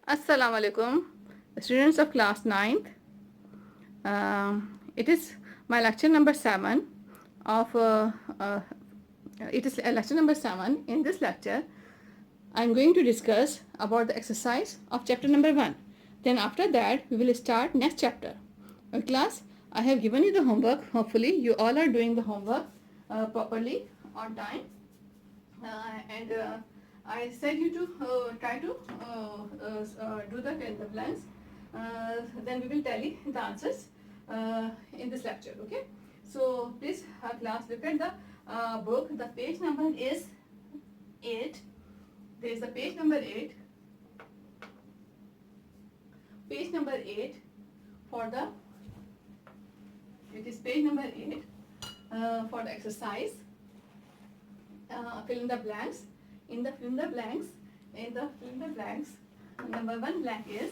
Assalamu alaikum, students of class 9th. It is my lecture number 7 of it is lecture number 7. In this lecture I am going to discuss about the exercise of chapter number 1. Then after that we will start next chapter. Class, I have given you the homework. Hopefully you all are doing the homework properly on time. And I said you to try to do the blanks. Then we will tally the answers in this lecture. Okay. So please, class, look at the book. The page number is 8. There is the page number 8. Page number 8 for the. It is page number 8 for the exercise. Fill in the blanks. In the fill in the blanks, number 1 blank is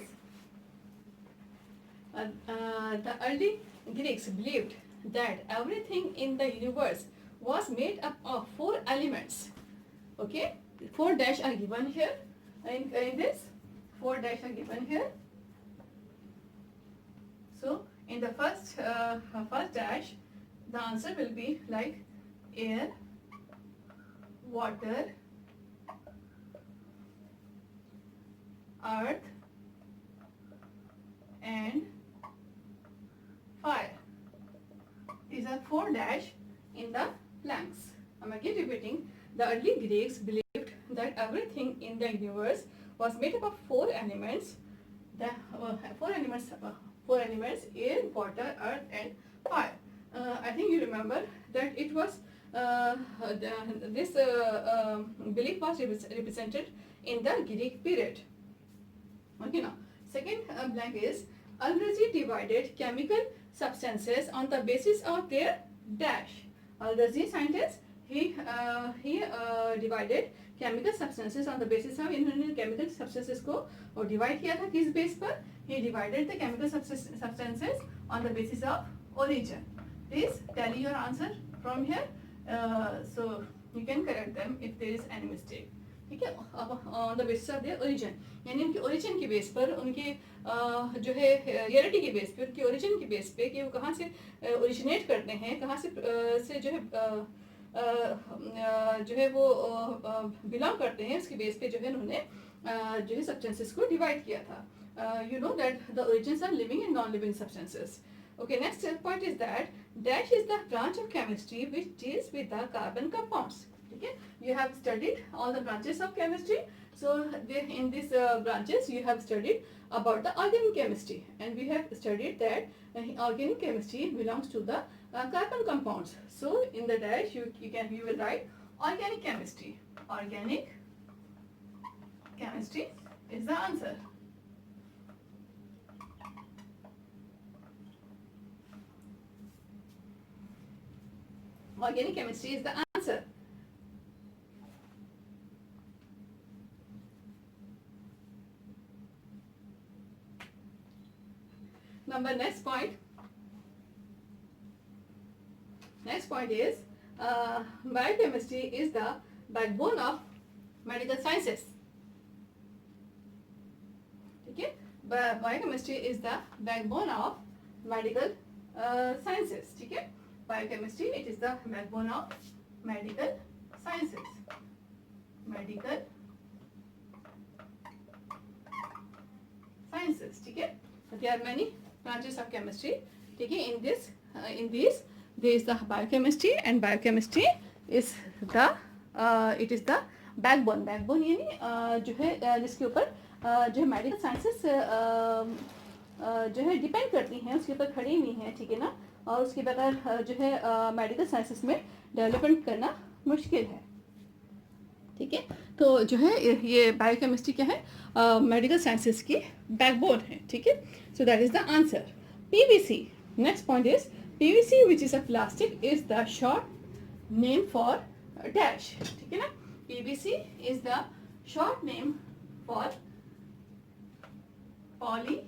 the early Greeks believed that everything in the universe was made up of 4 elements. Okay, 4 dash are given here. In this, 4 dash are given here. So in the first dash, the answer will be like air, water, earth, and fire. These are 4 dash in the blanks. I'm again repeating. The early Greeks believed that everything in the universe was made up of 4 elements. The 4 elements: air, water, earth, and fire. I think you remember that it was this belief was represented in the Greek period. Okay, now second blank is Al-Razi divided chemical substances on the basis of their dash. Al-Razi scientist, he divided chemical substances on the basis of, इन्होंने chemical substances को divide किया था किस base पर? He divided the chemical substances on the basis of origin. Please tally your answer from here. So you can correct them if there is any mistake. ठीक है, on the basis of their origin, यानी उनके origin के base पर, उनके जो है reality के बेस पे, उनके ओरिजिन के बेस पे कि वो कहाँ से ओरिजिनेट करते हैं, कहाँ से जो है वो बिलोंग करते हैं, उसके बेस पे जो है उन्होंने जो है सब्सटेंसेस को डिवाइड किया था. You know that the origins are living and non living substances. Okay, next point is that dash is the branch of chemistry which deals with the carbon compounds. Okay, you have studied all the branches of chemistry. So in these branches you have studied about the organic chemistry, and we have studied that organic chemistry belongs to the carbon compounds. So in the dash you will write organic chemistry. Organic chemistry is the answer. Organic chemistry is the answer. Number next point. Next point is biochemistry is the backbone of medical sciences. Okay, biochemistry is the backbone of medical sciences. Okay, biochemistry, it is the backbone of medical sciences. Medical sciences. Okay, there are many branches of chemistry. Okay, in these there is the biochemistry, and biochemistry is the it is the backbone. Backbone यानी जो है जिसके ऊपर जो है medical sciences जो है depend करती हैं, उसके ऊपर खड़ी हुई हैं. ठीक है ना, और उसके बगैर जो है मेडिकल साइंसेस में डेवलपमेंट करना मुश्किल है. ठीक है, तो जो है ये बायोकेमिस्ट्री क्या है, मेडिकल साइंसेस की बैकबोन है. ठीक है, सो that is the answer. PVC. Next point is PVC which is a plastic is the short name for dash. ठीक है ना, PVC is the short name for polyvinyl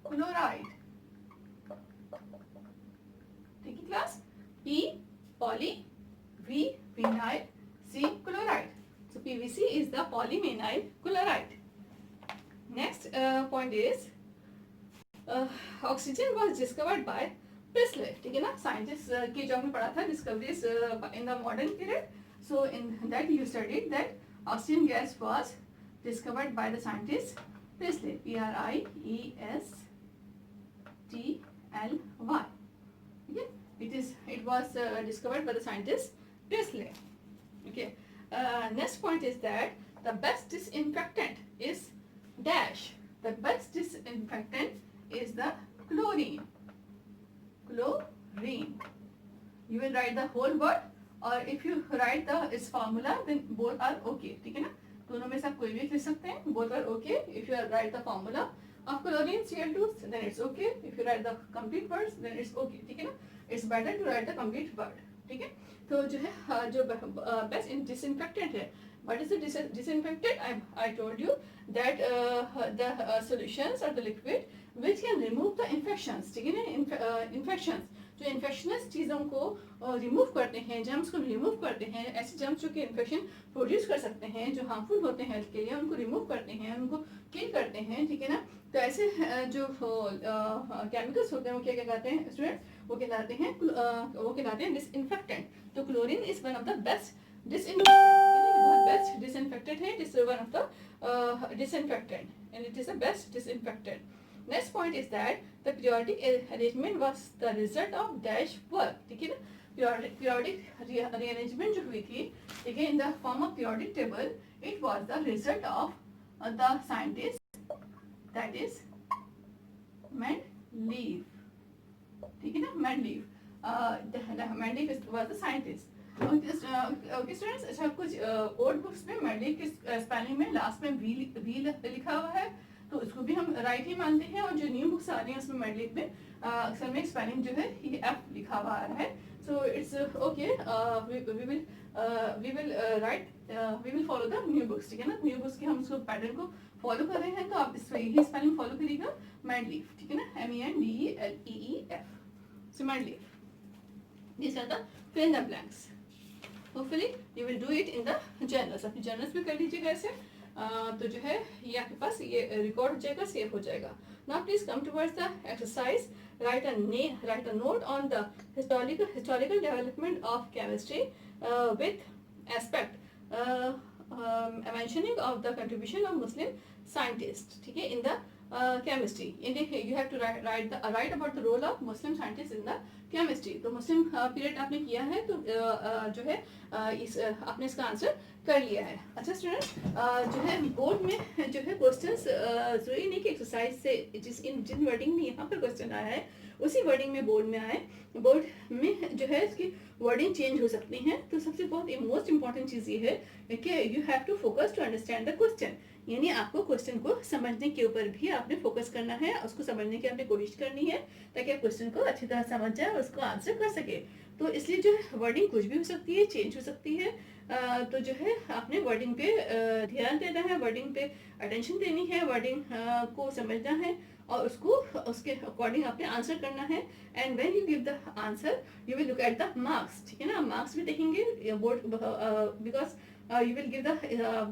chloride. ठीक है class, P poly, V vinyl, C chloride. PVC is the polyvinyl chloride. Next point is oxygen was discovered by Priestley. ठीक है ना, scientist की जो हमने पढ़ा था discoveries in the modern period. So in that you studied that oxygen gas was discovered by the scientist Priestley. Priestley. Okay, it was discovered by the scientist Priestley. Okay. Next point is that the best disinfectant is dash. The best disinfectant is the chlorine. Chlorine. You will write the whole word, or if you write its formula, then both are okay. ठीक है ना, दोनों में से आप कोई भी लिख सकते हैं. Both are okay. If you write the formula of chlorine Cl2, then it's okay. If you write the complete words, then it's okay. ठीक है ना, it's better to write the complete word. ठीक है, तो जो है जो best disinfectant है. What is the disinfectant? I told you that the solutions or the liquid which can remove the infections. ठीक है ना, infections जो इन्फेक्शनस चीज़ों को रिमूव करते हैं, जर्म्स को रिमूव करते हैं, ऐसे जर्म्स जो कि इन्फेक्शन प्रोड्यूस कर सकते हैं, जो हार्मफुल होते हैं हेल्थ के लिए, उनको रिमूव करते हैं, उनको किल करते हैं. ठीक है ना, तो ऐसे जो केमिकल्स होते हैं वो क्या कहलाते हैं स्टूडेंट्स? वो कहलाते हैं डिसइंफेक्टेंट. तो chlorine is one of the best disinfectant. बहुत बेस्ट डिसइंफेक्टेंट है. This is one of the disinfectant and it is the best disinfectant. Next point is that the periodic arrangement was the result of dash work. ठीक है ना, periodic rearrangement जो हुई थी, ठीक है, in the form of periodic table, it was the result of the scientist, that is Mendeleev. ठीक है ना, Mendeleev. Mendeleev was the scientist. Okay students, अच्छा कुछ ओल्ड बुक्स में Mendeleev की स्पेलिंग में लास्ट में वी लिखा हुआ है, तो इसको भी हम राइट ही मानते हैं. और जो न्यू बुक्स आ रही हैं उसमें Mendeleev में अक्सर में स्पेलिंग जो है ये एफ लिखा हुआ आ रहा है. So it's okay, we will follow the new books. ठीक है ना, न्यू बुक्स के हम उसको पैटर्न को फॉलो कर रहे हैं, तो आप इसमें यही स्पेलिंग फॉलो करिएगा, Mendeleev. ठीक है ना, MENDELEEF. So Mendeleev. These are the fill in the blanks. Hopefully you will do it in the journals. अपने journals भी कर लीजिएगा ऐसे. तो जो है ये आपके पास ये रिकॉर्ड हो जाएगा, सेव हो जाएगा. Now please come towards the exercise. Right a note on the historical development of chemistry with aspect mentioning of the contribution of Muslim scientists. ठीक है, in the chemistry. You have to write about the role of Muslim scientists in the chemistry. तो मुस्लिम period आपने किया है, तो जो है आपने इसका आंसर कर लिया है. अच्छा स्टूडेंट्स, जो है बोर्ड में जो है क्वेश्चंस जरूरी नहीं कि एक्सरसाइज से जिन वर्डिंग में यहाँ पर क्वेश्चन आया है उसी वर्डिंग में बोर्ड में आए. बोर्ड में जो है इसकी वर्डिंग चेंज हो सकती हैं. तो सबसे बहुत मोस्ट इंपॉर्टेंट चीज़ ये है कि you have to focus to understand the question. यानी आपको क्वेश्चन को समझने के ऊपर भी आपने फोकस करना है, उसको समझने की आपने कोशिश करनी है ताकि आप क्वेश्चन को अच्छी तरह समझ जाए और उसको आंसर कर सके. तो इसलिए जो है वर्डिंग कुछ भी हो सकती है, चेंज हो सकती है. तो जो है आपने वर्डिंग पे ध्यान देना है, वर्डिंग पे अटेंशन देनी है, वर्डिंग को समझना है और उसके अकॉर्डिंग आपने आंसर करना है. And when you give the answer you will look at the marks. ठीक है ना, मार्क्स भी देखेंगे board, because you will give the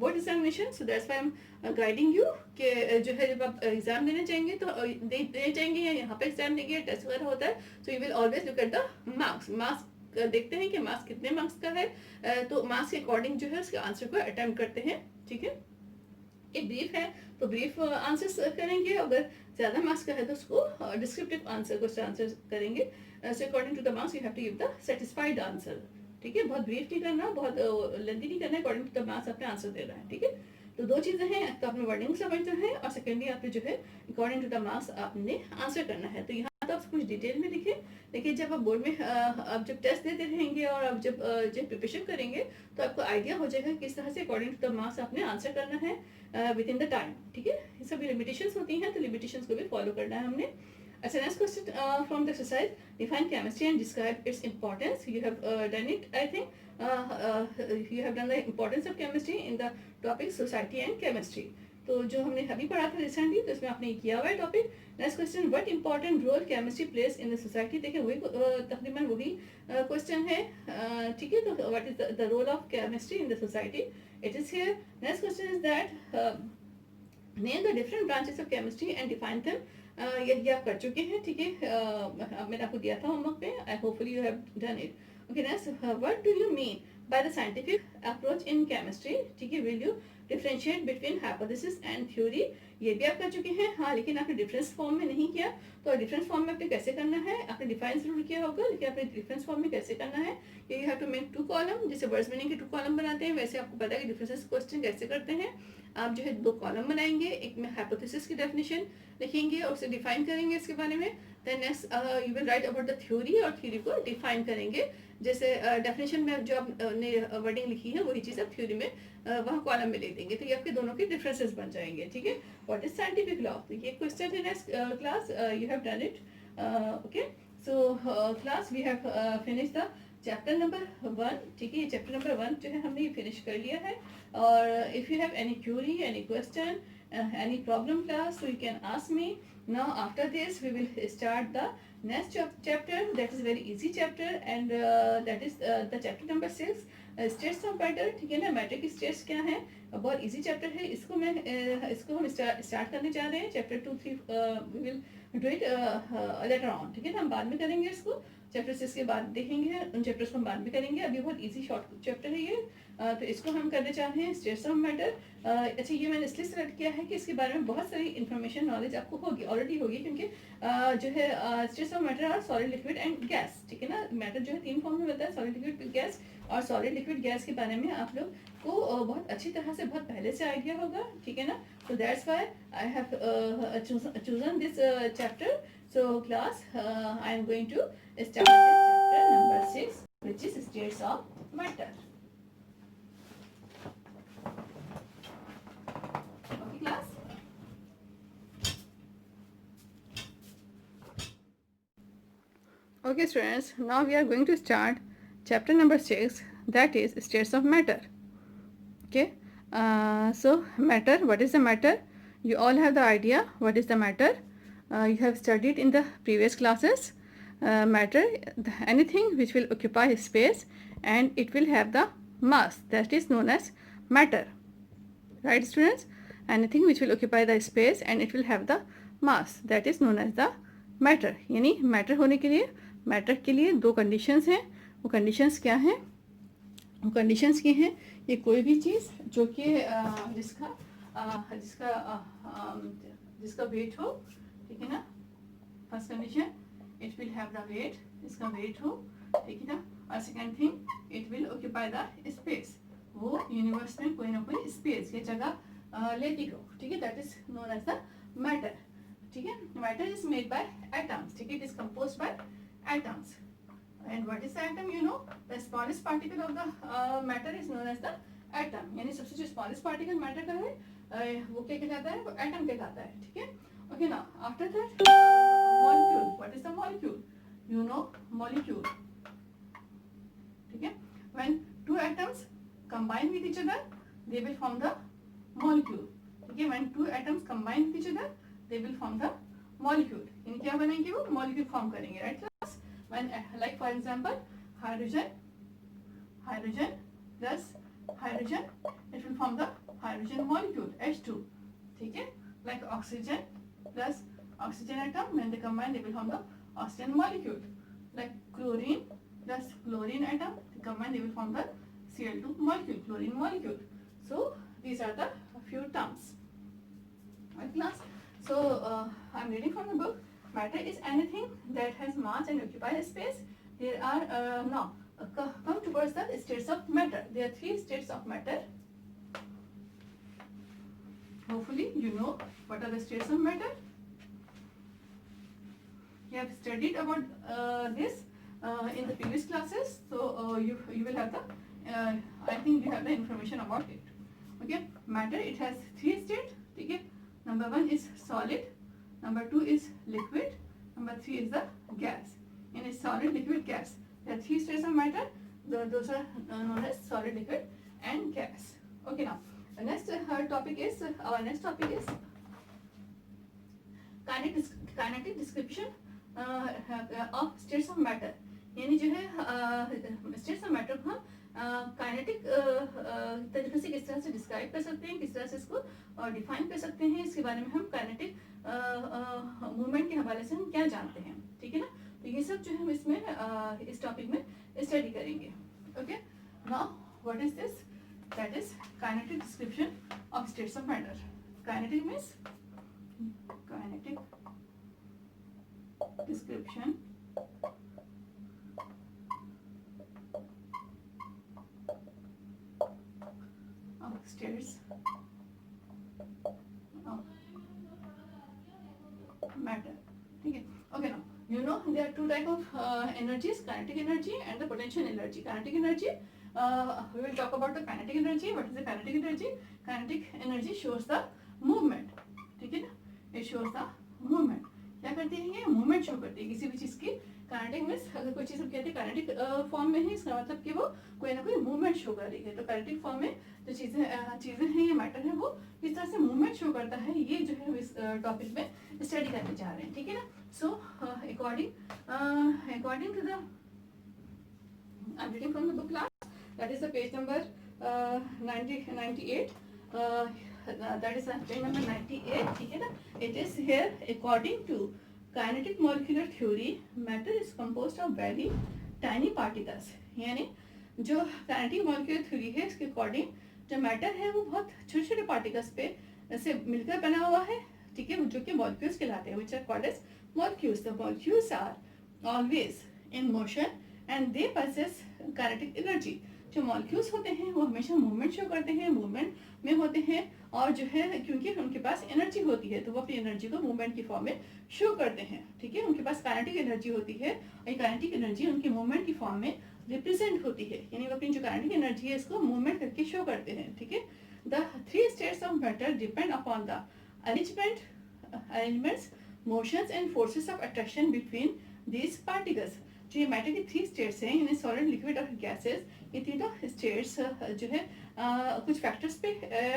board examination. So that's why I'm guiding you कि जो है जब आप एग्जाम देने जाएंगे तो देने जाएंगे या यहाँ पे एग्जाम देंगे, टेस्ट वगैरह होता है, so you will always look at the marks. देखते हैं कि मार्क्स कितने मार्क्स का है, तो मार्क्स के अकॉर्डिंग जो है उसके आंसर को अटेम्प्ट करते हैं. ठीक है, एक ब्रीफ है तो ब्रीफ आंसर्स करेंगे, अगर ज़्यादा मार्क्स का है तो उसको डिस्क्रिप्टिव आंसर करेंगे. So according to the marks you have to give the satisfied answer. ठीक है, बहुत ब्रीफ नहीं करना, बहुत लेंथी नहीं करना, अकॉर्डिंग टू द मार्क्स आपने आंसर देना है. ठीक है, तो दो चीज़ें हैं, तो आपने वर्डिंग समझना है और सेकेंडली आपने जो है अकॉर्डिंग टू द मार्क्स आपने आंसर करना है. तो यहाँ तो आप कुछ डिटेल में लिखें, लेकिन जब आप बोर्ड में आप जब टेस्ट देते रहेंगे और आप जब प्रिपरेशन करेंगे तो आपको आइडिया हो जाएगा किस तरह से अकॉर्डिंग टू द मार्क्स आपने आंसर करना है विद इन द टाइम. ठीक है, ये सभी लिमिटेशंस होती हैं, तो लिमिटेशंस को भी फॉलो करना है हमने. अच्छा, next question from the exercise. Define chemistry and describe its importance. You have done it, I think. You have done the importance of chemistry in the topic society and chemistry. तो जो हमने अभी पढ़ा था रिसेंटली, तो इसमें आपने किया हुआ है topic. Next question, what important role chemistry place in the society. देखिए वही तकरीबन वही क्वेश्चन है, ठीक है। तो what is the role of chemistry in the society, it is here. Next question is that name the different branches of chemistry and define them. ये आप कर चुके हैं, ठीक है। मैंने आपको दिया था होमवर्क पे, आई hopefully you have done it. Okay, next, what do you mean by the scientific approach in chemistry, ठीक है। Will you differentiate between hypothesis and theory, ये भी आप कर चुके हैं, हाँ, लेकिन आपने डिफरेंस फॉर्म में नहीं किया। तो डिफरेंस फॉर्म में आपने कैसे करना है, आपने डिफाइन जरूर किया होगा, लेकिन आपने डिफरेंस फॉर्म में कैसे करना है, you have to make 2 column, जैसे वर्ड्स मीनिंग के 2 कॉलम बनाते हैं, वैसे आपको पता है कि डिफरेंसेस क्वेश्चन कैसे करते हैं। आप जो है 2 कॉलम बनाएंगे, एक में हाइपोथेसिस की डेफिनेशन लिखेंगे और उसे डिफाइन करेंगे इसके बारे में। Then next you will write about the theory, और थ्योरी को डिफाइन करेंगे। जैसे डेफिनेशन में जो आपने वर्डिंग लिखी है वही चीज़ आप थ्योरी में वहाँ कॉलम में लिख देंगे, तो ये आपके दोनों के डिफरेंसेस बन जाएंगे, ठीक है। व्हाट इज साइंटिफिक लॉ, तो ये क्वेश्चन है next class, you have done it. Okay, so class we have finish the chapter number 1, ठीक है। ये चैप्टर नंबर 1 जो है हमने ये फिनिश कर लिया है। और if you have any Curie, any question, any problem class, so you can ask me. Now after this we will start the next chapter, that is very easy chapter, and that is the chapter number 6, states of matter, ठीक है ना। Matter की states क्या है, बहुत easy chapter है। इसको हम स्टार्ट करने जा रहे हैं। Chapter 2, 3 we will do it later on, ठीक है ना। हम बाद में करेंगे इसको, चैप्टर 6 के बाद देखेंगे, उन चैप्टर्स को हम बाद में करेंगे। अभी बहुत इजी शॉर्ट चैप्टर है ये, तो इसको हम करने चाह रहे हैं स्टेट्स ऑफ मैटर। अच्छा, ये मैंने इसलिए सेलेक्ट किया है कि इसके बारे में बहुत सारी इन्फॉर्मेशन नॉलेज आपको होगी, ऑलरेडी होगी, क्योंकि जो है स्टेट्स ऑफ मैटर और सॉलिड, लिक्विड एंड गैस, ठीक है ना। मैटर जो है 3 फॉर्म में बनता है, सॉलिड, लिक्विड, गैस। और सॉलिड, लिक्विड, गैस के बारे में आप लोग को बहुत अच्छी तरह से बहुत पहले से आइडिया होगा, ठीक है ना। तो that's why I have chosen this chapter. So class, I am going to start this chapter number 6, which is states of matter. Class. Okay students, now we are going to start chapter number 6, that is states of matter. Okay, so matter, what is the matter? You all have the idea what is the matter. You have studied in the previous classes. Matter, anything which will occupy space and it will have the mass, that is known as matter, right students? Anything which will occupy the space and it will have the mass, that is known as the matter. यानी matter होने के लिए, matter के लिए 2 conditions हैं। वो conditions क्या हैं? वो conditions ये हैं, ये कोई भी चीज़ जो कि जिसका weight हो, ठीक है ना। First condition, it will have the weight, इसका weight हो, ठीक है ना। और second thing, it will occupy the space, वो यूनिवर्स में कोई ना कोई स्पेस या जगह लेती हो, ठीक है। That is known as the matter, ठीक है। Matter is made by atoms, ठीक है। It is composed by atoms. And what is the atom, you know, the smallest particle of the matter is known as the atom. यानी सबसे जो smallest particle matter का है वो क्या कहलाता है, वो एटम कहलाता है, ठीक है। Okay, now after that molecule, what is the molecule, you know, molecule, ठीक है। When 2 atoms combine with each other, they will form the molecule, ठीक है। when 2 atoms combine with each other, they will form the molecule. इन क्या बनेंगे, वो molecule form करेंगे, right class? when like for example hydrogen plus hydrogen, it will form the hydrogen molecule, H2, ठीक है। like oxygen plus oxygen atom, when they combine they will form the oxygen molecule. like chlorine plus chlorine atom, they combine they will form the Cl2 molecule, chlorine molecule. So these are the few terms, right class? So I'm reading from the book. Matter is anything that has mass and occupies space. There are now come towards the states of matter. There are 3 states of matter. Hopefully you know what are the states of matter. You have studied about this in the previous classes, so you will have the I think you have the information about it. Okay, matter, it has 3 states, ठीक है। number 1 is solid, number 2 is liquid, number 3 is the gas. In a solid, liquid, gas, there are 3 states of matter. Those are known as solid, liquid and gas. Okay, now the next topic is our next topic is kinetic description of states of matter. यानी जो है states of matter को हम kinetic तरीके से किस तरह से डिस्क्राइब कर सकते हैं, किस तरह से इसको डिफाइन कर सकते हैं, इसके बारे में हम काइनेटिक मूवमेंट के हवाले से हम क्या जानते हैं, ठीक है ना. तो ये सब जो है हम इसमें इस टॉपिक में स्टडी करेंगे. Okay, now what is this? That is kinetic description of states of matter. Kinetic means kinetic description of states of matter. ठीक है. Okay, now you know there are two type of energies, kinetic energy and the potential energy. Kinetic energy, we will talk about the kinetic energy. What is the kinetic energy? Kinetic energy shows the movement. ठीक है ना, it shows the movement. क्या करती है ये? Movement show करती है किसी भी चीज की. काइनेटिक मीन्स अगर कोई चीज हम कहते हैं काइनेटिक फॉर्म में है, इसका मतलब कि वो कोई ना कोई मूवमेंट शो कर रही है. तो काइनेटिक फॉर्म में जो चीजें हैं, ये मैटर है, वो किस तरह से मूवमेंट शो करता है, ये जो है इस टॉपिक में स्टडी करने जा रहे हैं. ठीक है ना. So according to the I am reading from the book class, that is the page number 98. That is page number 98. ठीक है ना. It is here according to kinetic molecular theory, matter is composed of very tiny particles. यानी जो kinetic molecular theory है, इसके according जो matter है वो बहुत छोटे छोटे पार्टिकल्स पे से मिलकर बना हुआ है. ठीक है, जो कि मॉलिक्यूल्स कहलाते हैं, which are called as molecules. The molecules are always in motion and they possess kinetic energy. जो मॉलिक्यूल्स होते हैं वो हमेशा मूवमेंट शो करते हैं, मूवमेंट में होते हैं, और जो है क्योंकि उनके पास एनर्जी होती है तो वो अपनी एनर्जी को मूवमेंट की फॉर्म में शो करते हैं. ठीक है, उनके पास काइनेटिक एनर्जी होती है और ये काइनेटिक एनर्जी उनकी मूवमेंट की फॉर्म में रिप्रेजेंट होती है, यानी वो अपनी जो काइनेटिक एनर्जी है इसको मूवमेंट करके शो करते हैं. ठीक है. The three states of matter depend upon the arrangements, motions and forces of attraction between these particles. जो ये मैटर की थ्री स्टेट्स हैं, यानी सॉलिड, लिक्विड और गैसेस, ये तीनों स्टेट्स जो है कुछ फैक्टर्स पे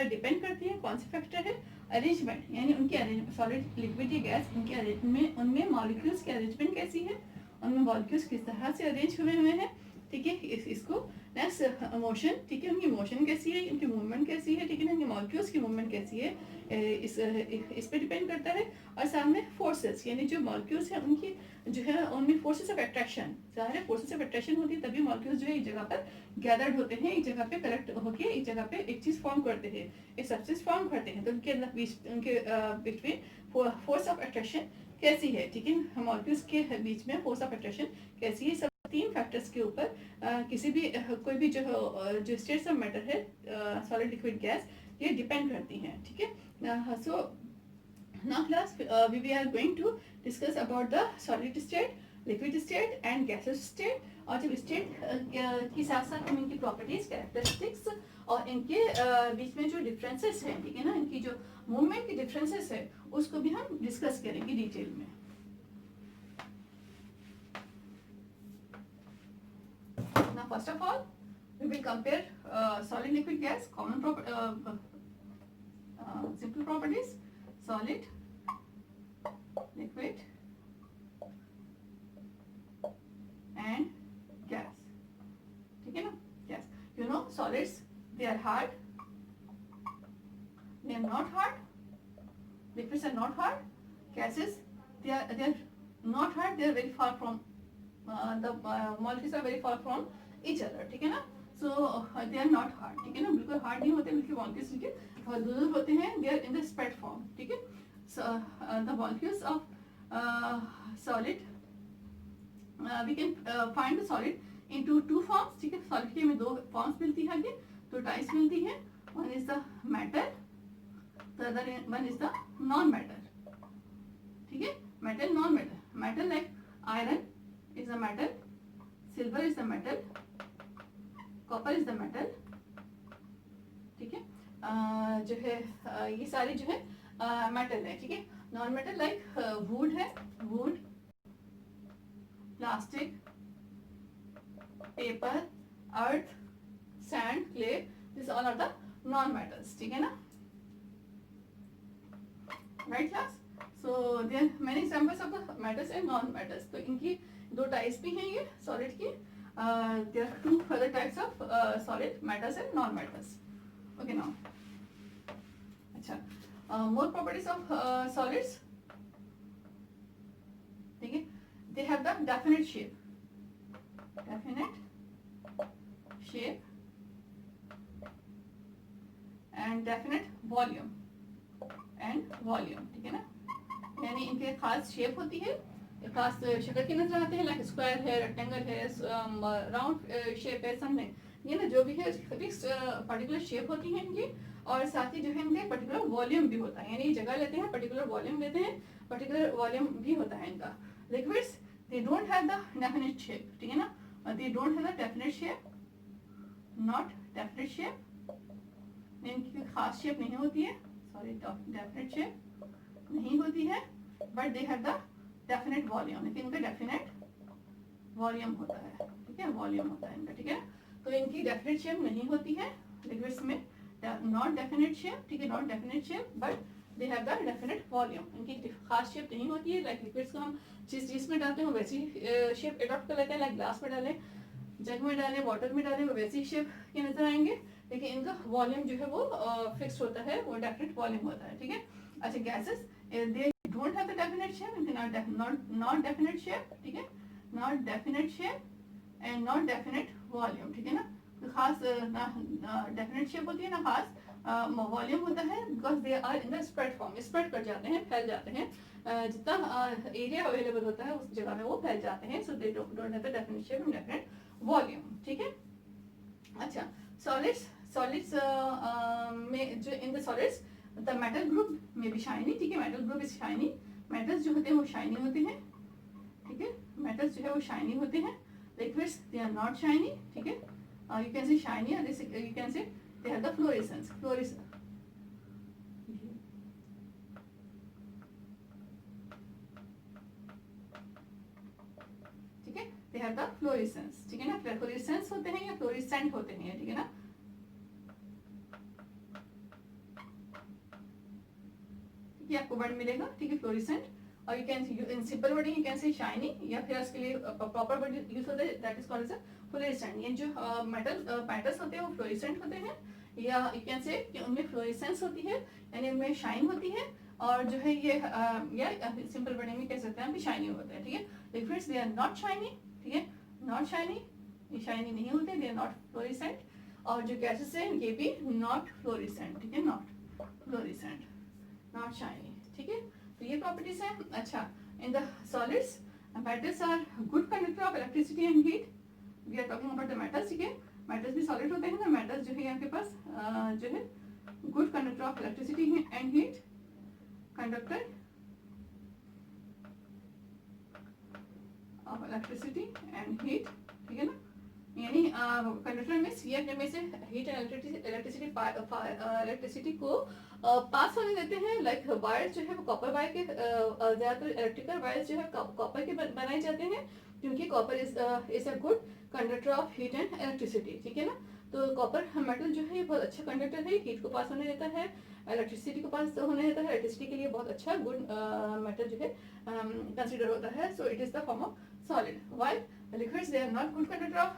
डिपेंड करती हैं. कौन से फैक्टर है? अरेंजमेंट, यानी उनकी सॉलिड, लिक्विड या गैस, उनमें मॉलिक्यूल्स की अरेंजमेंट कैसी है, उनमें मॉलिक्यूल्स किस तरह से अरेंज हुए हैं. ठीक है, इसको नेक्स्ट मोशन. ठीक है, उनकी मोशन कैसी है, उनकी मूवमेंट कैसी है. ठीक है ना, उनकी मॉलिक्यूल्स की मूवमेंट कैसी है, इस पे डिपेंड करता है. और सामने फोर्सेस, यानी जो मॉलिक्यूल्स हैं उनकी जो है उनमें फोर्सेस ऑफ अट्रैक्शन, सारे फोर्सेस ऑफ अट्रैक्शन होती है, तभी मॉलिक्यूल्स जो है एक जगह पर गैदर्ड होते हैं, एक जगह पे कलेक्ट होकर एक जगह पे एक चीज फॉर्म करते हैं, एक सब्सटेंस फॉर्म करते हैं. तो उनके बिटवीन फोर्स ऑफ अट्रैक्शन कैसी है. ठीक है, मॉलिक्यूल्स के बीच में फोर्स ऑफ अट्रैक्शन कैसी है, सब तीन फैक्टर्स के ऊपर किसी भी कोई भी जो स्टेट्स ऑफ मैटर है, सॉलिड, लिक्विड, गैस, ये डिपेंड करती हैं. ठीक है. सो now class we are going to discuss about the solid state, liquid state and gaseous state. और जब स्टेट के साथ साथ हम इनकी प्रॉपर्टीज, कैरेक्टरिस्टिक्स और इनके बीच में जो डिफरेंसेस हैं, ठीक है ना, इनकी जो मूवमेंट की डिफरेंसेस है उसको भी हम डिस्कस करेंगे डिटेल में. Now first of all we will compare solid, liquid, gas, common simple properties, solid, liquid and gas. ठीक है ना. Yes, you know solids, they are hard, they are not hard. Liquids are not hard. Gases, they are not hard, they are very far from the molecules are very far from each other. ठीक है ना. So they are not hard. ठीक है ना, बिल्कुल hard नहीं होते, बिल्कुल molecules के दूर होते हैं. They are in the spread form. ठीक है. So the molecules of solid, we can find the solid into two forms. ठीक है, solid के में दो forms मिलती है, दो types मिलती हैं. One is the matter, the other one is the non-matter. ठीक है, metal, non-matter. Metal like iron is a metal, silver is the metal, copper is the metal. ठीक है, जो है ये सारे जो है मेटल है. ठीक है. नॉन मेटल लाइक वुड है, wood, plastic, paper, earth, sand, clay, this all are the non metals. ठीक है ना. Right class. So there are many examples of the metals and non metals. तो इनकी दो टाइप्स भी हैं ये सॉलिड की. There are two further types of solid, metals and non metals. Okay now. अच्छा, मोर प्रॉपर्टीज ऑफ सॉलिड्स. ठीक है, they have the definite shape, and definite volume ठीक है ना. यानी इनके खास शेप होती है, खास शक्ल के नजर आते हैं, लाइक स्क्वायर है, रेक्टेंगल है, राउंड शेप है, समथिंग ये ना जो भी है फिक्स पर्टिकुलर शेप होती है इनकी. और साथ ही जो है इनके पर्टिकुलर वॉल्यूम भी होता है, यानी जगह लेते हैं, पर्टिकुलर वॉल्यूम लेते हैं, पर्टिकुलर वॉल्यूम भी होता है इनका. Liquids they don't have the definite shape. ठीक है ना, दे don't have the definite shape, not definite shape. इनकी खास शेप नहीं होती है, सॉरी डेफिनेट शेप नहीं होती है, but they have the definite volume. लेकिन इनका डेफिनेट वॉल्यूम होता है. ठीक है, वॉल्यूम होता है इनका. ठीक है, तो इनकी डेफिनेट शेप नहीं होती है लिक्विड्स में, नॉट डेफिनेट शेप. ठीक है, not definite shape, but they have the definite volume. इनकी खास शेप नहीं होती है. लाइक लिक्विड्स को हम जिस चीज में डालते हैं वैसी शेप एडॉप्ट कर लेते हैं. लाइक ग्लास में डालें, जग में डालें, वाटर में डालें, वो वैसी शेप के नजर आएंगे. लेकिन इनका वॉल्यूम जो है वो फिक्स होता है, वो डेफिनेट वॉल्यूम होता है. ठीक है. अच्छा, gases they don't have the definite shape, not definite shape. ठीक है, not definite shape and not definite volume. ठीक है ना, तो खास ना डेफिनेट शेप होती है ना खास वॉल्यूम होता है, because they are in the spread form. Spread कर जाते हैं, फैल जाते हैं. जितना एरिया अवेलेबल होता है उस जगह में वो फैल जाते हैं. So they don't have the definite shape and definite volume. ठीक है. अच्छा, सॉलिड्स में जो in the solids the metal group में भी शाइनी. ठीक है, metal group is shiny. Metals जो होते हैं वो शाइनी होते हैं. ठीक है, मेटल्स जो है वो शाइनी होते हैं. Liquids they are not shiny. ठीक है, यू कैन से शाइनी और you can say they have the fluorescence. ठीक है, दे हैव द फ्लोरेसेंस. ठीक है ना, फ्लोरेसेंस होते हैं या फ्लोरेसेंट होते हैं. ठीक है ना, ये आपको वर्ड मिलेगा. ठीक है, फ्लोरेसेंट. और you can in simple wording you can say shiny, या फिर उसके लिए प्रॉपर वर्ड यूज होता है, that is called as fluorescent. ये जो मेटल पैटर्न्स होते हैं वो फ्लोरेसेंट होते हैं, या यू कैन से कि उनमें फ्लोरेसेंस होती है, यानी उनमें शाइन होती है. और जो है ये या सिंपल वर्डिंग में कह सकते हैं कि शाइनी होता है. ठीक है, liquids they are not shiny. ठीक है, नॉट शाइनी, ये शाइनी नहीं होते, दे आर नॉट फ्लोरेसेंट. और जो गैसेस हैं ये भी नॉट फ्लोरेसेंट. ठीक है, नॉट फ्लोरेसेंट, नॉट शाइनी. ठीक है, तो ये प्रॉपर्टीज है. अच्छा, in the solids metals are good conductor of electricity and heat. We are talking about the metals. ठीक है, मेटल्स भी सॉलिड होते हैं ना. मेटल्स जो है आपके पास जो है good conductor of electricity and heat, conductor of electricity and heat. ठीक है ना, यानी कंडक्टर में सीएफ में से हीट एंड इलेक्ट्रिसिटी को पास होने देते हैं. लाइक वायर जो है वो कॉपर वायर के ज्यादातर इलेक्ट्रिकल वायर्स जो है कॉपर के बनाए जाते हैं, क्योंकि copper is a good conductor of heat and electricity. ठीक है ना, तो कॉपर मेटल जो है ये बहुत अच्छा कंडक्टर है, हीट को पास होने देता है, इलेक्ट्रिसिटी को पास होने देता है. इलेक्ट्रिसिटी के लिए बहुत अच्छा गुड मेटल जो है कंसिडर होता है. So it is the form of solid. While liquids they are not good conductor of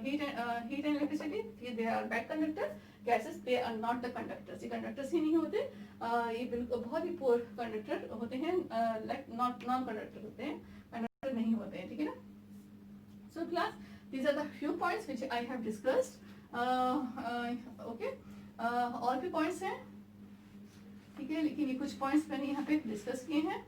heat and electricity. They are bad conductor. Gases they are not the conductors. ये conductors ही नहीं होते. ये बिल्कुल बहुत ही poor conductor होते हैं, like non conductor होते हैं, conductor नहीं होते हैं. ठीक है ना. So class, these are the few points which I have discussed. Okay. और भी points हैं. ठीक है, लेकिन ये कुछ points मैंने यहाँ पे discuss किए हैं.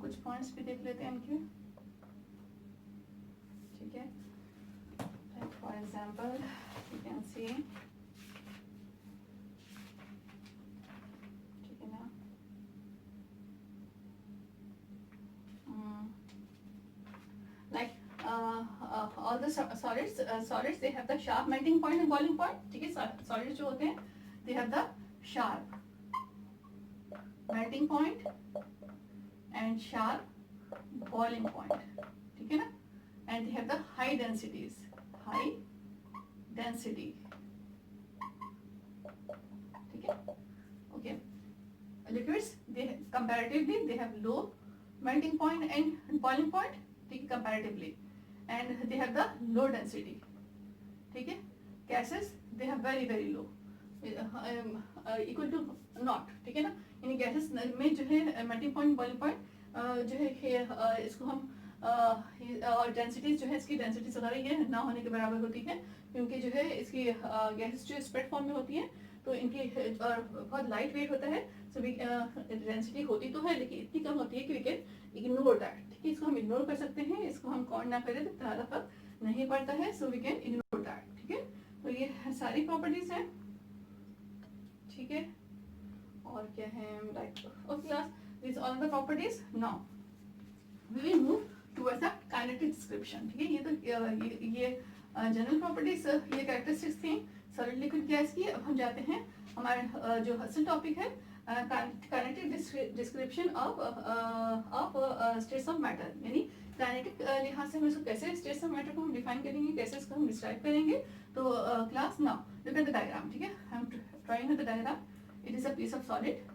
कुछ पॉइंट्स भी देख लेते हैं इनके. ठीक है, for example you can see. ठीक है ना, like all the solids they have the sharp melting point and boiling point. ठीक है, सॉलिड्स जो होते हैं दे have the sharp melting point and sharp boiling point. ठीक है ना, and they have the high densities, high density. Okay, okay. Liquids, they comparatively they have low melting point and boiling point, ठीक है, comparatively, and they have the low density. ठीक है. Gases, they have very very low, equal to not, ठीक है ना. इन gases में जो है मेल्टिंग पॉइंट बॉइलिंग पॉइंट जो है इसको हम और डेंसिटीज जो है इसकी डेंसिटी वगैरह ये ना होने के बराबर होती है, क्योंकि जो है इसकी गैसेस जो स्प्रेड फॉर्म में होती हैं तो इनकी और बहुत लाइट वेट होता है. सो डेंसिटी होती तो है लेकिन इतनी कम होती है कि वी कैन इग्नोर दैट. ठीक है, इसको हम इग्नोर कर सकते हैं, इसको हम काउंट ना करें तो ज़्यादा फर्क नहीं पड़ता है. So we can ignore that. ठीक है, तो ये सारी प्रॉपर्टीज हैं. ठीक है, और क्या है like okay class, this all the properties. Now we will move towards the kinetic description. ठीक है, ये तो ये जनरल प्रॉपर्टीज, ये कैरेक्टरिस्टिक्स थी सॉलिड लिक्विड गैस की. अब हम जाते हैं हमारे जो असल टॉपिक है kinetic description of states of matter. यानी काइनेटिक लिहाज से हम इसको कैसे स्टेट्स ऑफ मैटर को हम डिफाइन करेंगे, कैसे इसको हम डिस्क्राइब करेंगे. तो class now look at the diagram. ठीक है, I am drawing the diagram. It is a piece of solid.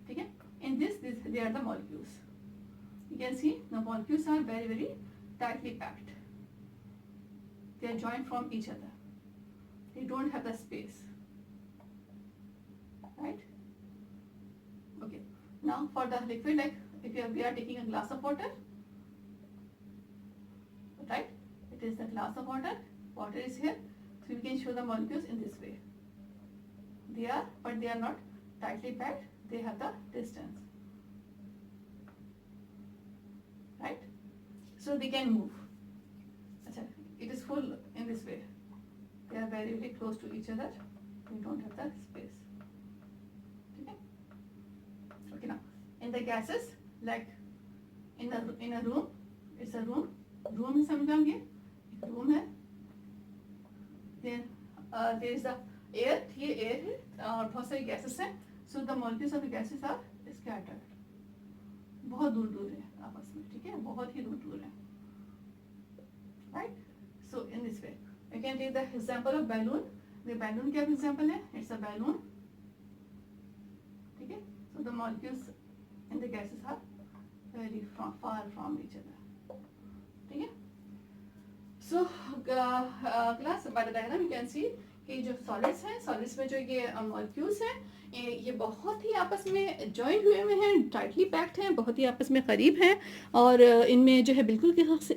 ठीक है, in this they are the molecules. You can see the molecules are very very tightly packed. They are joined from each other. They don't have the space. Right? Okay. Now for the liquid, like if we are taking a glass of water, right? It is the glass of water. Water is here, so we can show the molecules in this way. But they are not tightly packed. They have the distance. Right? So they can move. Achha, it is full in this way. They are very very close to each other. We don't have the space. Okay? Okay, now in the gases, like in a room, it's a room. Room is समझाएंगे. एक room है. Then there is the air. ये air है और बहुत सारी gases हैं. So the molecules of the gases are scattered. बहुत दूर दूर है आपस में. ठीक है, बहुत ही दूर दूर है. Right? So in this way, you can take the example of balloon. The balloon क्या example है? It's a balloon. ठीक है, so the molecules and the gases are very far from each other. ठीक है. So class by the diagram you can see कि जो solids हैं, solids में जो ये molecules हैं, ये बहुत ही आपस में ज्वाइन हुए हुए हैं, टाइटली पैक्ड हैं, बहुत ही आपस में करीब हैं और इनमें जो है बिल्कुल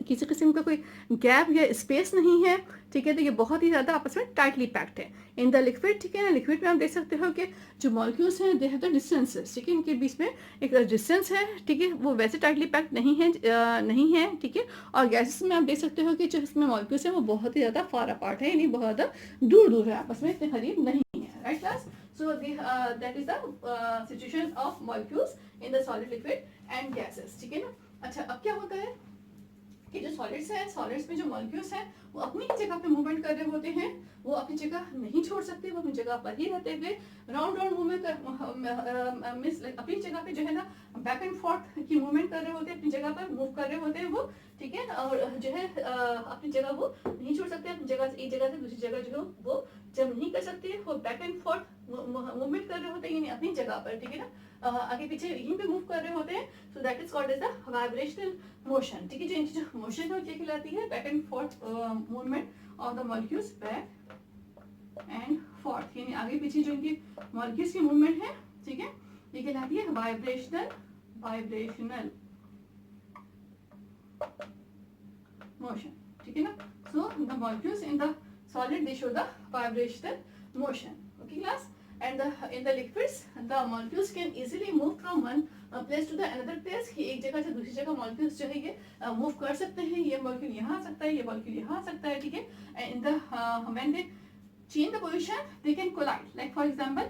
किसी किस्म का कोई गैप या स्पेस नहीं है. ठीक है, तो ये बहुत ही ज़्यादा आपस में टाइटली पैक्ड है. इन द लिक्विड, ठीक है ना, लिक्विड में आप देख सकते हो कि जो मॉलिक्यूल्स हैं दे हैव द डिस्टेंसेस. ठीक है, इनके बीच में एक डिस्टेंस है. ठीक है, वो वैसे टाइटली पैक्ड नहीं है. ठीक है, और गैसेस में आप देख सकते हो कि जो इसमें मॉलिक्यूल्स हैं वो बहुत ही ज़्यादा फार अपार्ट है, यानी बहुत ज़्यादा दूर दूर है, आपस में इतने करीब नहीं है. Right class? So that is the situation of molecules in the solid, liquid and gases. ठीक है ना. अच्छा, अब क्या होता है कि जो सॉलिड्स हैं, सॉलिड्स में जो मॉलिक्यूल्स हैं वो अपनी जगह पे मूवमेंट कर रहे होते हैं. वो अपनी जगह नहीं छोड़ सकते, वो अपनी जगह पर ही रहते हुए राउंड राउंड मूवमेंट मीन्स अपनी जगह पे जो है ना बैक एंड फोर्थ की मूवमेंट कर रहे होते हैं, अपनी जगह पर मूव कर रहे होते हैं वो. ठीक है, और जो है अपनी जगह वो नहीं छोड़ सकते. अपनी जगह से एक जगह से दूसरी जगह जो है वो जब नहीं कर सकते, वो बैक एंड फोर्थ मूवमेंट कर रहे होते हैं, यानी अपनी जगह पर. ठीक है ना, आगे पीछे यहीं पे मूव कर रहे होते हैं. So that is called as the vibrational motion. ठीक है, जो इनकी जो मोशन है वो क्या कहलाती है? Back and fourth movement of the molecules, back and fourth, यानी आगे पीछे जो इनकी मॉलिक्यूल्स की मूवमेंट है. ठीक है, ये कहलाती है वाइब्रेशनल मोशन. ठीक है ना. So the molecules in the solid they show the vibrational motion. Okay class? And in the liquids the molecules can easily move from one place to the another place. कि एक जगह से दूसरी जगह molecules जो है ये मूव कर सकते हैं. ये molecule यहाँ आ सकता है, ये molecule यहाँ आ सकता है. ठीक है, and in the when they change the position they can collide. Like for example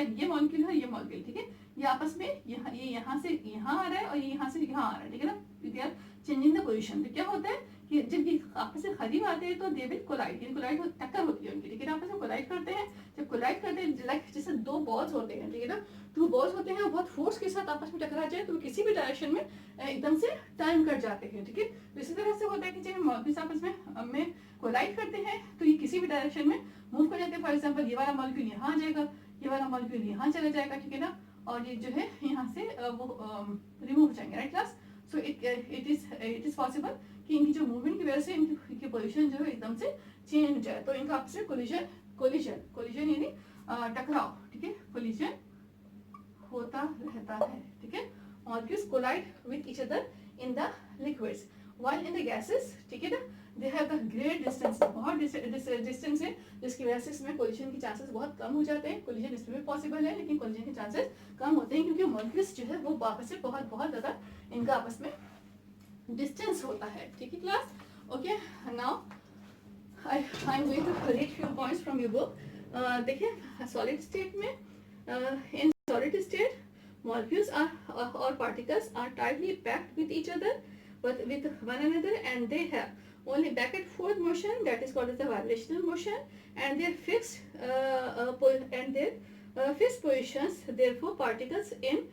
like ये molecule है, ये molecule. ठीक है, ये आपस में ये यहाँ से यहाँ आ रहा है और ये यहाँ से यहाँ आ रहा है. ठीक है ना, they are changing the position. तो क्या होता है कि जब ये आपस में करीब आते हैं तो दे विल कोलाइड, कोलाइड टक्कर होती है उनकी, ठीक है ना, आपस में कोलाइड करते हैं। जब कोलाइड करते हैं लाइक जैसे दो बॉल्स होते हैं, ठीक है ना, टू बॉल्स होते हैं, बहुत फोर्स के साथ आपस में टकरा जाए तो वो किसी भी डायरेक्शन में एकदम से टर्न कर जाते हैं, ठीक है। तो इसी तरह से होता है कि जब मॉलिक्यूल्स आपस में कोलाइड करते हैं तो ये किसी भी डायरेक्शन में मूव कर जाते हैं। फॉर एग्जाम्पल ये वाला मॉलिक्यूल यहाँ आ जाएगा, ये वाला मॉलिक्यूल यहाँ चला जाएगा, ठीक है ना, और ये जो है यहाँ से वो रिमूव हो जाएंगे, right class. So it is possible कि इनकी जो मूवमेंट की वजह से इनकी पोजीशन जो है एकदम से चेंज हो जाए, तो इनका आपस में कोलिजन यानी टकराव, ठीक है, कोलिजन होता रहता है, ठीक है। Molecules collide with each other in the liquids while in the gases, ठीक है ना, they have the great distance, बहुत डिस्टेंस है जिसकी वजह से इसमें कोलिजन के चांसेस बहुत कम हो जाते हैं। कोलिजन इसमें भी पॉसिबल है लेकिन कोलिजन के चांसेस कम होते हैं क्योंकि मॉलिक्यूल्स जो है वो आपस में बहुत ज़्यादा इनका आपस में डिस्टेंस होता है, ठीक है class. Okay, now I am going to read few points from your book. देखिए सॉलिड स्टेट में, in solid state molecules are or particles are tightly packed with each other but with one another, and they have only back and forth motion, that is called as the vibrational motion, and their fixed positions. Therefore particles in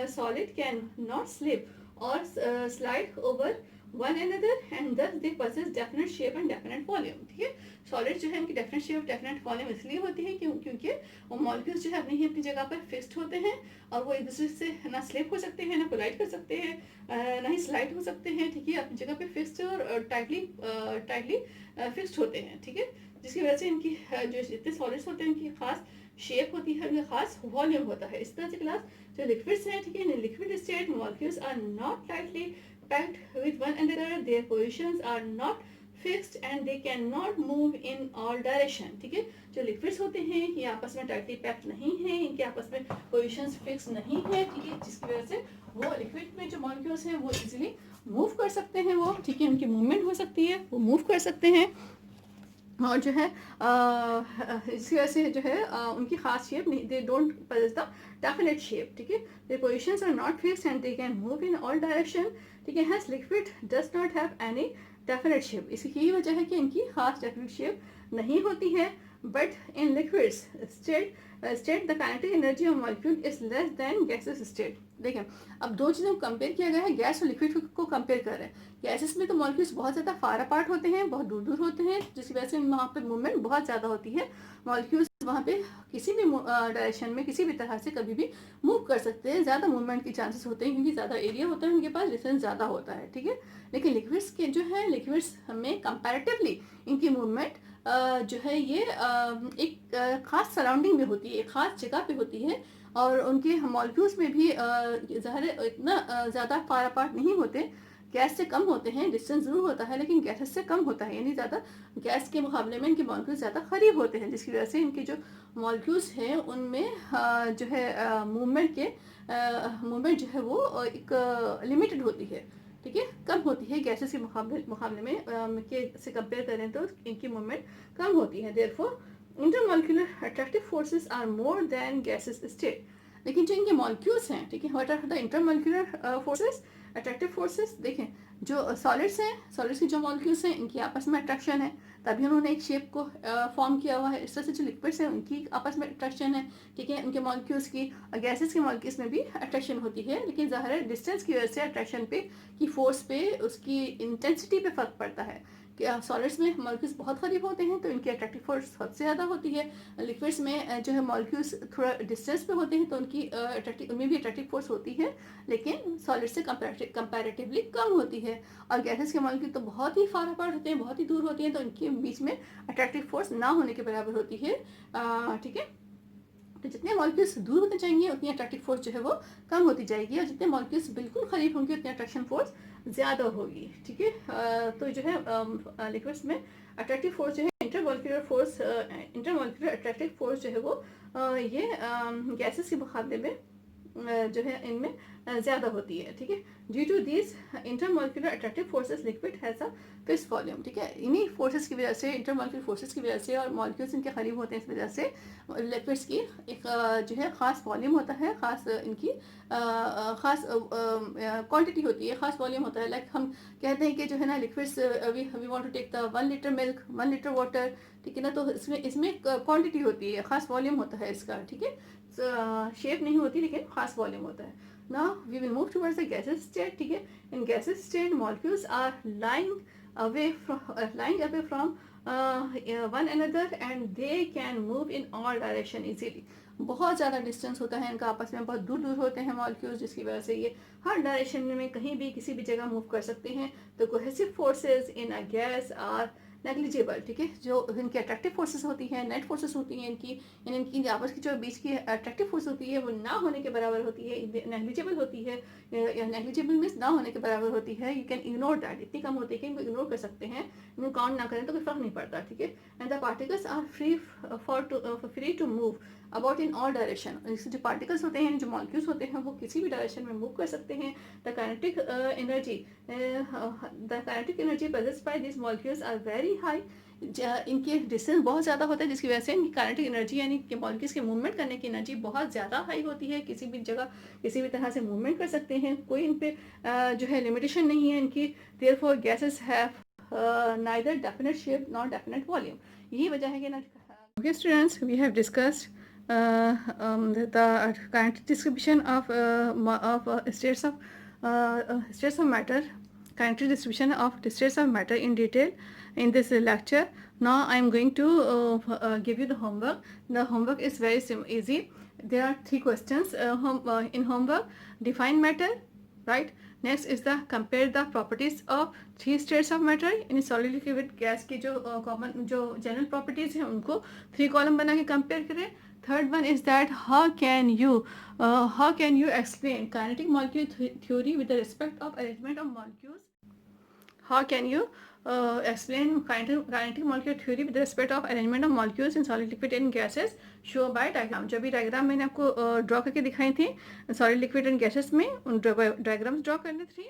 solid can not slip or slide over one another, and thus they possess definite shape and definite volume, ठीक है। Solid जो है इनकी definite shape definite volume इसलिए होती है क्योंकि वो मॉलिक्यूल्स जो है अपनी जगह पर फिक्स्ड होते हैं और वो एक दूसरे से ना स्लिप हो सकते हैं, ना कोलाइड कर सकते हैं, ना ही स्लाइड हो सकते हैं, ठीक है, अपनी जगह पे फिक्स्ड और टाइटली फिक्स्ड होते हैं, ठीक है, जिसकी वजह से इनकी जो जितने सॉलिड्स होते हैं उनकी खास शेप होती है, उनका खास वॉल्यूम होता है। इस तरह से क्लास जो लिक्विड्स हैं, ठीक है, in liquid state molecules are not tightly packed with one another, their positions are not fixed and they cannot move in all direction, ठीक है। जो लिक्विड्स होते हैं ये आपस में टाइटली पैक्ड नहीं है, इनके आपस में पोजीशंस फिक्स नहीं है, ठीक है, जिसकी वजह से वो लिक्विड में जो मॉलिक्यूल्स हैं वो इजीली मूव कर सकते हैं, वो ठीक है, उनकी मूवमेंट हो सकती है, वो मूव कर सकते हैं और जो है इसकी वजह से जो है उनकी खास शेप नहीं, they don't possess the definite shape, ठीक है, their positions are not fixed and they can move in all direction, ठीक है। Has liquid does not have any definite shape, इसकी यही वजह है कि इनकी खास डेफिनेट शेप नहीं होती है। But in liquids state the kinetic energy of molecule is less than gases state. देखें अब दो चीज़ों को कंपेयर किया गया है, गैस और लिक्विड को कंपेयर कर रहे हैं। गैसेस में तो मॉलिक्यूल्स बहुत ज़्यादा फार अपार्ट होते हैं, बहुत दूर दूर होते हैं, जिसकी वजह से वहाँ पे मूवमेंट बहुत ज़्यादा होती है। मॉलिक्यूल्स वहाँ पे किसी भी डायरेक्शन में किसी भी तरह से कभी भी मूव कर सकते हैं, ज़्यादा मूवमेंट के चांसेस होते हैं क्योंकि ज़्यादा एरिया होता है उनके पास, डिस्टेंस ज़्यादा होता है, ठीक है। लेकिन लिक्विड्स के जो है लिक्विड्स में कंपैरेटिवली इनकी मूवमेंट जो है ये एक ख़ास सराउंडिंग में होती है, एक ख़ास जगह पे होती है और उनके मॉलिक्यूल्स में भी ज़ाहिर इतना ज़्यादा फार अपार्ट नहीं होते, गैस से कम होते हैं, डिस्टेंस ज़रूर होता है लेकिन गैसेस से कम होता है, यानी ज़्यादा गैस के मुकाबले में इनके मॉलिक्यूल्स ज़्यादा करीब होते हैं, जिसकी वजह से इनके जो मॉलिक्यूल्स हैं उनमें जो है मूवमेंट जो है वो एक लिमिटेड होती है, ठीक है, कम होती है, गैसेस के मुकाबले में के से कंपेयर करें तो इनकी मूवमेंट कम होती है। Therefore intermolecular attractive forces are more than gases state. लेकिन जो इनके मॉलिक्यूल्स हैं, ठीक है, what are the intermolecular forces, attractive forces. देखें जो सॉलिड्स हैं, सॉलिड्स की जो मॉलिक्यूल्स हैं इनकी आपस में अट्रैक्शन है, तभी उन्होंने एक शेप को फॉर्म किया हुआ है। इस तरह से जो लिक्विड्स हैं उनकी आपस में अट्रैक्शन है, ठीक है, उनके मॉलिक्यूल्स की, गैसेस के मॉलिक्यूल्स में भी अट्रैक्शन होती है, लेकिन ज़ाहिर है डिस्टेंस की वजह से अट्रैक्शन पे की फोर्स पे उसकी इंटेंसिटी पे फ़र्क पड़ता है। सॉलिड्स में मॉलिक्यूल्स बहुत करीब होते हैं तो इनकी अट्रैक्टिव फोर्स हद से ज़्यादा होती है, लिक्विड्स में जो है मॉलिक्यूल्स थोड़ा डिस्टेंस पे होते हैं तो उनकी उनमें भी अट्रैक्टिव फोर्स होती है लेकिन सॉलिड से कंपैरेटिवली कम होती है। और गैसेस के मॉलिक्यूल तो बहुत ही फार अपार्ट होते हैं, बहुत ही दूर होती हैं, तो इनके बीच में अट्रैक्टिव फोर्स ना होने के बराबर होती है, ठीक है। तो जितने मॉलिक्यूल्स दूर होते जाएंगे उतनी अट्रैक्टिव फोर्स जो है वो कम होती जाएगी और जितने मॉलिक्यूल्स बिल्कुल करीब होंगे उतनी अट्रैक्शन फोर्स ज़्यादा होगी, ठीक है। तो जो है लिक्विड्स में अट्रैक्टिव फोर्स जो है इंटरमॉलिक्यूलर अट्रैक्टिव फोर्स जो है वो ये गैसेस के मुकाबले में जो है इनमें ज़्यादा होती है, ठीक है। Due to this intermolecular attractive forces liquid has a fixed volume, ठीक है। इन्हीं फोर्सेस की वजह से, इंटरमॉलिक्यूलर फोर्सेस की वजह से और मॉलिक्यूल्स इनके करीब होते हैं, इस वजह से लिक्विड्स की एक जो है ख़ास वॉल्यूम होता है, ख़ास इनकी ख़ास क्वांटिटी होती है, ख़ास वॉल्यूम होता है। लाइक हम कहते हैं कि जो है ना liquids we want to take the 1 litre milk, 1 litre water, ठीक है ना। तो इसमें क्वांटिटी होती है, ख़ास वॉल्यूम होता है इसका, ठीक है। शेप नहीं होती लेकिन ख़ास वॉल्यूम होता है। Now we will move towards the gases state, ठीक है। In gases state molecules are lying away from one another and they can move in all direction easily. बहुत ज़्यादा डिस्टेंस होता है इनका आपस में, बहुत दूर दूर होते हैं मॉलिक्यूल्स, जिसकी वजह से ये हर डायरेक्शन में कहीं भी किसी भी जगह मूव कर सकते हैं। तो cohesive forces in a gas are negligible, ठीक है। जो इनकी अट्रैक्टिव फोर्सेस होती हैं, नेट फोर्सेस होती हैं इनकी, इनकी आपस की जो बीच की अट्रैक्टिव फोर्स होती है वो ना होने के बराबर होती है, नेग्लिजिबल होती है। नेग्लिजिबल मीन्स ना होने के बराबर होती है। यू कैन इग्नोर दैट, इतनी कम होती है कि इनको इग्नोर कर सकते हैं, इनको काउंट ना करें तो कोई फर्क नहीं पड़ता, ठीक है। And the particles are free to move about in all direction. इससे जो पार्टिकल्स होते हैं, जो मॉलिक्यूल्स होते हैं, वो किसी भी डायरेक्शन में मूव कर सकते हैं। The kinetic energy present by this molecules are very high. इनके डिस्टेंस बहुत ज़्यादा होता है, जिसकी वजह से इनकी काइनेटिक एनर्जी यानी कि मॉलिक्यूल्स के मूवमेंट करने की एनर्जी बहुत ज़्यादा हाई होती है। किसी भी जगह किसी भी तरह से मूवमेंट कर सकते हैं, कोई इन पे जो है लिमिटेशन नहीं है इनकी। Therefore gases have neither definite shape not definite volume. यही वजह है कि ना। Okay students, we have discussed the kinetic distribution of states of matter, kinetic distribution of states of matter in detail in this lecture. Now I am going to give you the homework. The homework is very easy. There are 3 questions in homework. Define matter, right? Next is the compare the properties of 3 states of matter in solid liquid gas की जो common जो general properties हैं उनको 3 column बना के compare करें. Third one is that how can you explain kinetic molecule theory with the respect of arrangement of molecules? How can you explain kinetic molecule theory with respect of arrangement of molecules in solid liquid and gases? Show by diagram. जो भी diagram मैंने आपको draw करके दिखाई थी solid liquid and gases में, उन diagrams draw करने थे।